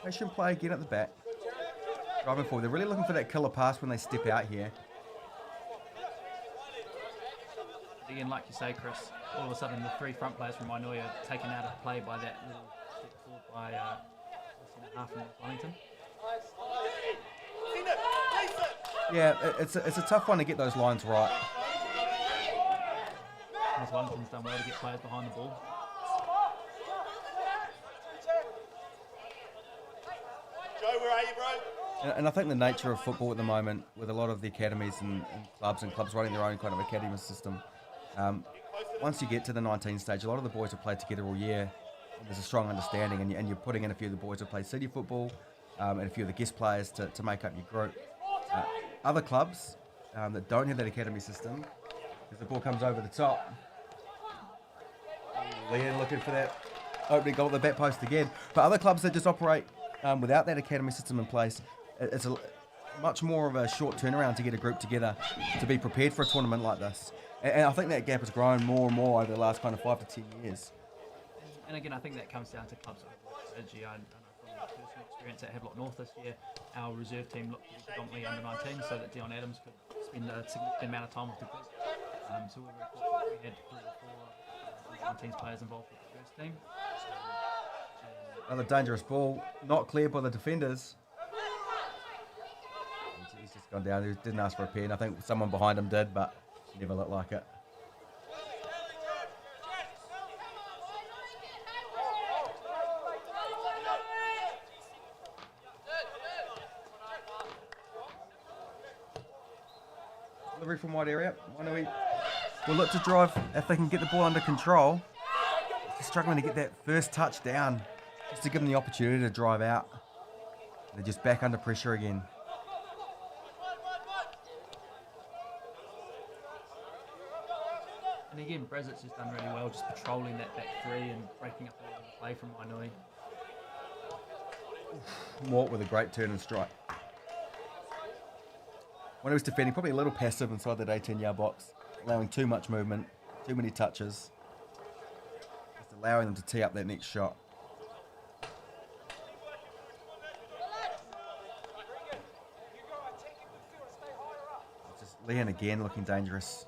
Patient play again at the back. Driving forward. They're really looking for that killer pass when they step out here. Again, like you say, Chris, all of a sudden the three front players from Wainuiomata are taken out of play by that little step forward by the centre half from Wellington. Yeah, it's a tough one to get those lines right. North Wellington's done well to get players behind the ball. Joe, where are you, bro? And I think the nature of football at the moment, with a lot of the academies and clubs running their own kind of academy system, once you get to the 19 stage, a lot of the boys have played together all year. There's a strong understanding, and you're putting in a few of the boys who play city football and a few of the guest players to make up your group. Other clubs that don't have that academy system, as the ball comes over the top, Leanne looking for that opening goal at the back post again. But other clubs that just operate without that academy system in place, it's much more of a short turnaround to get a group together to be prepared for a tournament like this. And I think that gap has grown more and more over the last kind of 5 to 10 years. And again, I think that comes down to clubs' overall strategy. I know from personal experience at Havelock North this year, our reserve team looked to be predominantly under 19 so that Dion Adams could spend a significant amount of time with the group. So we're very fortunate we had 3 or 4 19's players involved with the first team. Another dangerous ball, not cleared by the defenders. He's just gone down. He didn't ask for a pen. I think someone behind him did, but never looked like it. Delivery from wide area. We'll look to drive if they can get the ball under control. They're struggling to get that first touch down, just to give them the opportunity to drive out. They're just back under pressure again. And again, Brezic's has done really well just patrolling that back three and breaking up a lot of the play from Wainuiomata. Mort with a great turn and strike. When he was defending, probably a little passive inside that 18-yard box, allowing too much movement, too many touches, just allowing them to tee up that next shot. It's just Leanne again looking dangerous.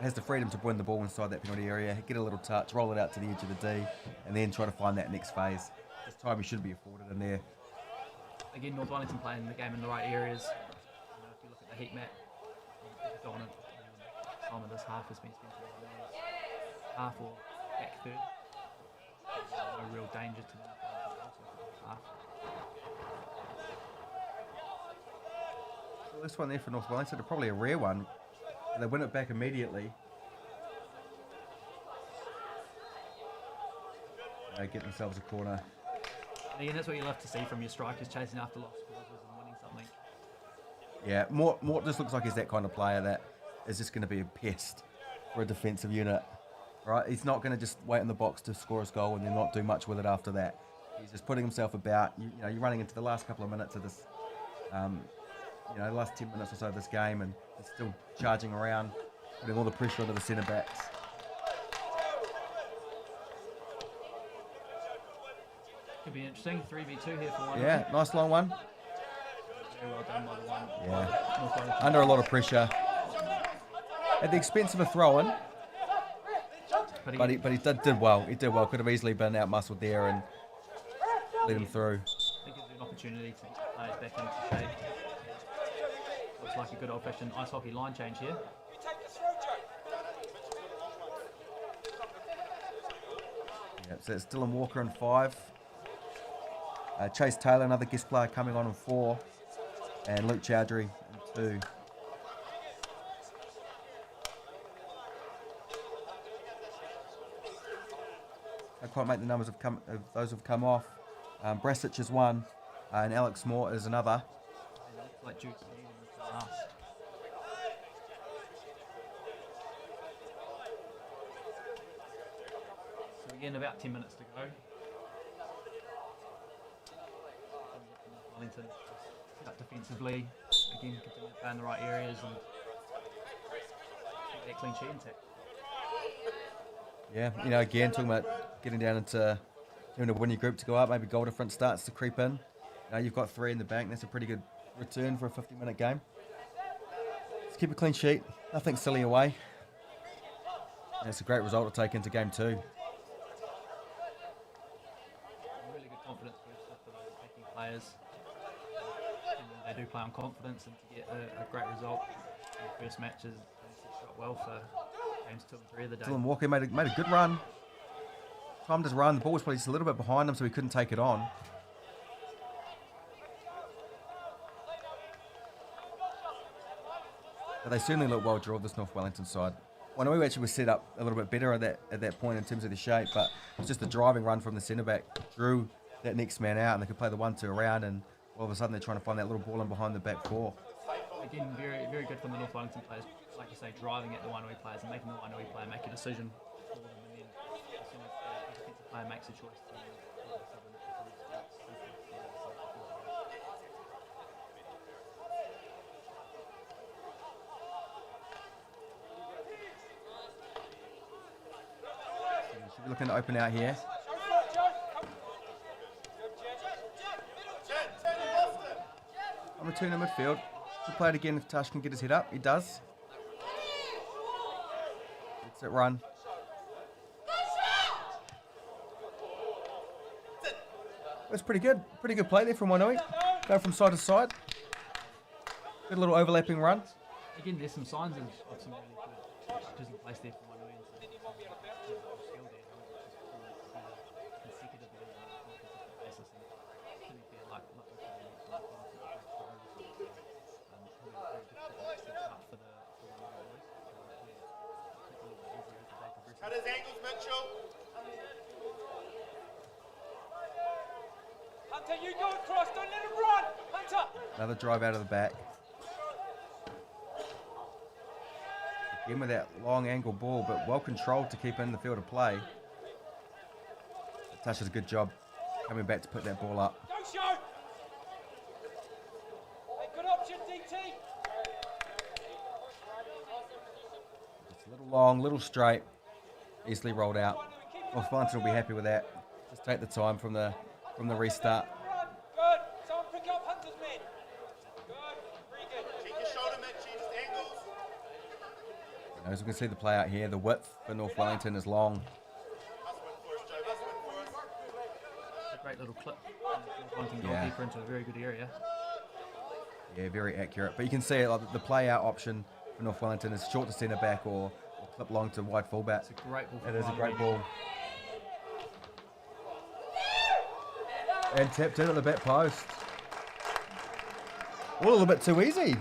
Has the freedom to win the ball inside that penalty area, get a little touch, roll it out to the edge of the D, and then try to find that next phase. This time he should be afforded in there. Again, North Wellington playing the game in the right areas. If you look at the heat map, dominant time of this half has been spent in half or back third. No real danger to the half. Well, this one there for North Wellington, probably a rare one. They win it back immediately. get themselves a corner. And again, that's what you love to see from your strikers, chasing after lost causes and winning something. Yeah, Mort just looks like he's that kind of player that is just going to be a pest for a defensive unit. Right? He's not going to just wait in the box to score his goal and then not do much with it after that. He's just putting himself about. You know, you're running into the last couple of minutes of this, the last 10 minutes or so of this game, and he's still charging around, putting all the pressure onto the centre backs. Could be interesting. 3v2 here for one. Yeah, nice long one. Very well done by the one. Yeah, under a lot of pressure. At the expense of a throw-in, but he did well. He did well. Could have easily been out-muscled there and let him through. I think gives you an opportunity to get players back into shape. Looks like a good old-fashioned ice hockey line change here. Yeah, so it's Dylan Walker in 5. Chase Taylor, another guest player, coming on in 4. And Luke Chowdhury in 2. I can't make the numbers of those who've come off. Brasic is 1, and Alex Moore is another. And it looks like Duke's leading with the last. So again, about 10 minutes to go. Wellington set up defensively. Again, continue to play in the right areas and keep that clean sheet intact. Yeah, again, talking about getting down into having a winning group to go up, maybe goal difference starts to creep in. You've got 3 in the bank. That's a pretty good return for a 50-minute game. Let's keep a clean sheet. Nothing silly away. And it's a great result to take into game 2. Really good confidence boost for those attacking players. And they do play on confidence, and to get a great result in the first match is shot well for games 2 and 3 of the day. Dylan Walker made a good run. Timed his run. The ball was probably just a little bit behind him, so he couldn't take it on. But they certainly look well drilled, this North Wellington side. Wainuiomata actually was set up a little bit better at that point in terms of the shape, but it's just the driving run from the centre back drew that next man out, and they could play the 1-2 around, and all of a sudden they're trying to find that little ball in behind the back 4. Again, very, very good from the North Wellington players, like you say, driving at the Wainuiomata players and making the Wainuiomata player make a decision for them, and then as soon as the defensive player makes a choice, then all of a sudden Should be looking to open out here. I'm returning midfield. He'll play it again if Tash can get his head up. He does. Let's it run. That's pretty good. Pretty good play there from Wainuiomata. Go from side to side. Good little overlapping run. again, there's some signs of some really good touches in place there for Wainuiomata. Cut his ankles, Mitchell. Hunter, you go across, don't let him run! Hunter! Another drive out of the back. Again with that long angle ball, but well controlled to keep in the field of play. Tash does a good job coming back to put that ball up. Go, show! Hey, good option, DT! It's a little long, little straight, easily rolled out. North Wellington will be happy with that. Just take the time from the restart. Good! Someone pick up Hunter's men! Good, very good. Check your shoulder, Mitch. Just angles. As we can see the play out here, the width for North Wellington is long. Must win for us, Joe. Must win for us. A great little clip. Wanting goalkeeper into a very good area. Yeah, very accurate. But you can see it, like the play out option for North Wellington is short to centre back or clip long to wide fullback. It's a great ball. It is a great ball. And tapped in at the back post. All a little bit too easy.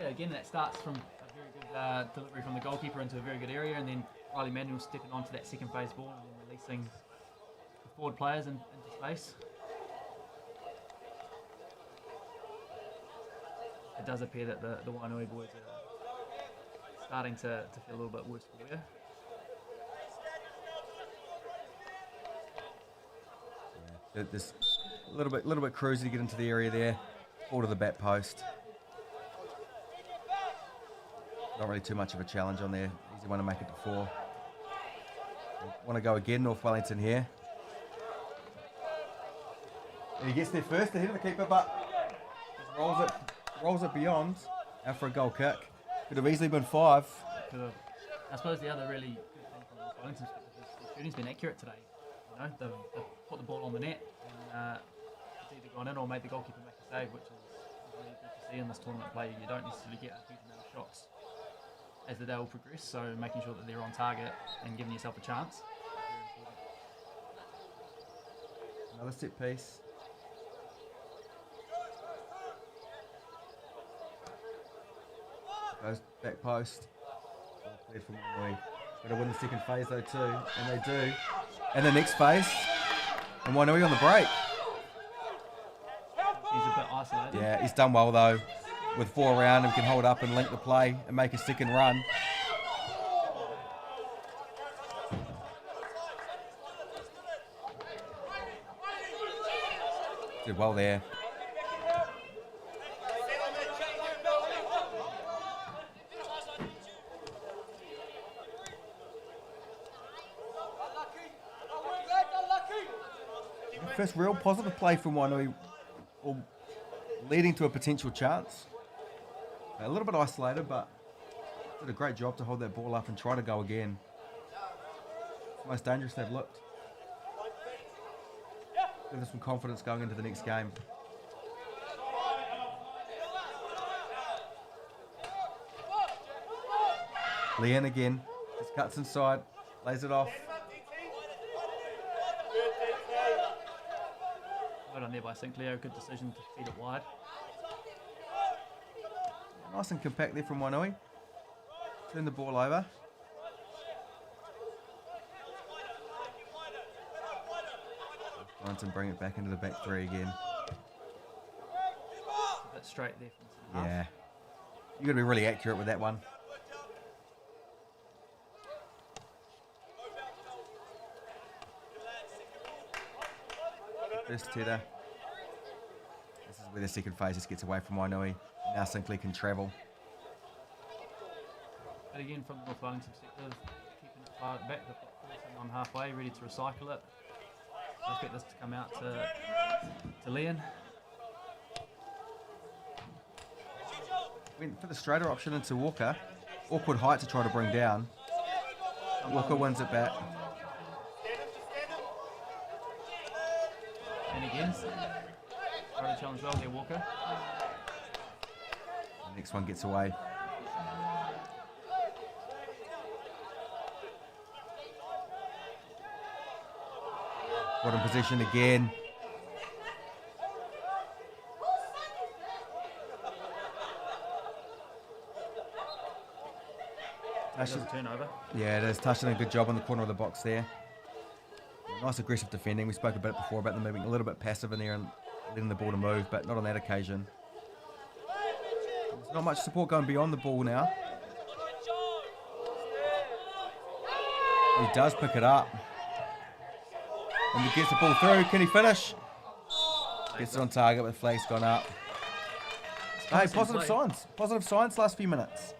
Yeah, again, that starts from a very good delivery from the goalkeeper into a very good area, and then Riley Manuel stepping onto that second phase ball and then releasing the forward players into space. It does appear that the Wainuiomata boys are starting to feel a little bit worse for wear. There's a little bit cruisy to get into the area there. Ball to the back post. Not really too much of a challenge on there. Easy one to make it to 4. Want to go again, North Wellington here. And he gets there first, ahead of the keeper, but rolls it beyond. Out for a goal kick. Could have easily been 5. I suppose the other really good thing from North Wellington's perspective is the shooting's been accurate today. You know, they've put the ball on the net and it's either gone in or made the goalkeeper make a save, which is really good to see in this tournament play. You don't necessarily get a huge amount of shots as the day will progress, so making sure that they're on target and giving yourself a chance. Another set piece. Goes back post. Cleared from Wainuiomata. Got to win the second phase though too, and they do. And the next phase, and Wainuiomata on the break. He's a bit isolated. Yeah, he's done well though. With 4 around him, can hold up and link the play and make a second run. Did well there. First real positive play from Wainuiomata, leading to a potential chance. A little bit isolated, but did a great job to hold that ball up and try to go again. It's the most dangerous they've looked. Give them some confidence going into the next game. Leon again, just cuts inside, lays it off. Well done there by Sinclair, good decision to feed it wide. Nice and compact there from Wainuiomata. Turn the ball over. Wellington bring it back into the back 3 again. A bit straight there from the Yeah. You've got to be really accurate with that one. First header. This is where the second phase just gets away from Wainuiomata. Now Sinclair can travel. But again, from the North Wellington perspective, keeping it far at the back, they've got Wilson on halfway, ready to recycle it. I expect this to come out to Leon. Went for the straighter option into Walker. Awkward height to try to bring down. Walker wins it back. And again, trying to challenge well there, Walker. The next one gets away. Got in position again. That's a turnover. Yeah, it is. Touching a good job on the corner of the box there. Nice aggressive defending. We spoke a bit before about them moving a little bit passive in there and letting the ball to move, but not on that occasion. There's not much support going beyond the ball now. He does pick it up. And he gets the ball through. Can he finish? Gets it on target, but the flag's gone up. Hey, positive signs. Positive signs last few minutes.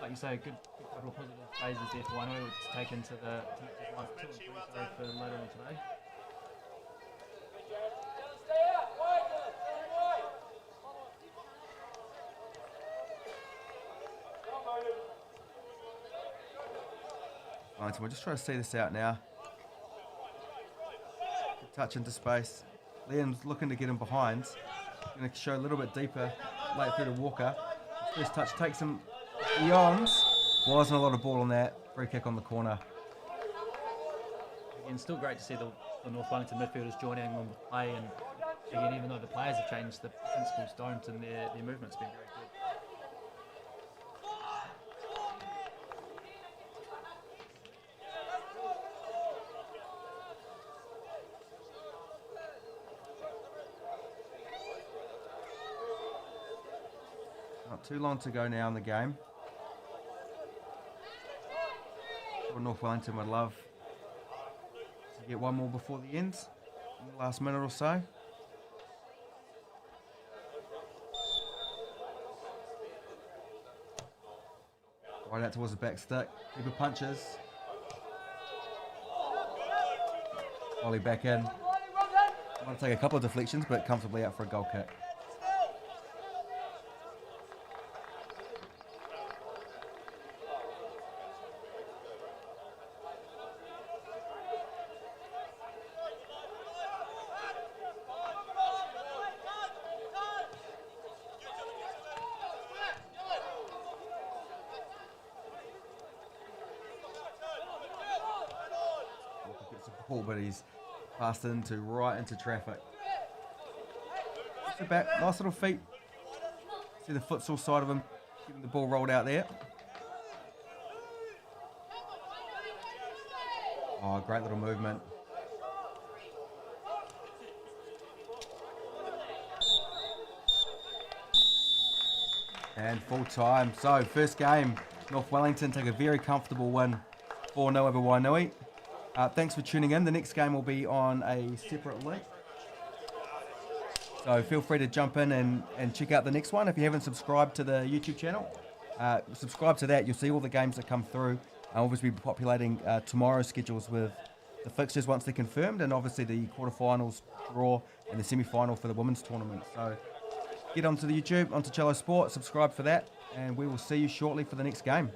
Like you say, a good couple of positive phases there for Wainuiomata, which is taken to the life 2 and 3 for later on today. Right, so we'll just try to see this out now. Good touch into space. Leon's looking to get him behind. Going to show a little bit deeper, late through to Walker. First touch takes him beyond. Wasn't a lot of ball on that. Free kick on the corner. Again, still great to see the North Wellington midfielders joining on the play, and again, even though the players have changed, the principals don't, and their movement's been very good. Not too long to go now in the game. Sure North Wellington would love to get one more before the end, in the last minute or so. Right out towards the back stick. Keeper punches. Volley back in. Might take a couple of deflections, but comfortably out for a goal kick. But he's passed right into traffic. Just back, nice little feet. See the futsal side of him, getting the ball rolled out there. Oh, great little movement. And full time. So, first game, North Wellington take a very comfortable win, 4-0 over Wainui. Thanks for tuning in. The next game will be on a separate link. So feel free to jump in and check out the next one. If you haven't subscribed to the YouTube channel, subscribe to that. You'll see all the games that come through. I'll obviously be populating tomorrow's schedules with the fixtures once they're confirmed, and obviously the quarterfinals draw and the semi-final for the women's tournament. So get onto the YouTube, onto Cello Sport, subscribe for that, and we will see you shortly for the next game.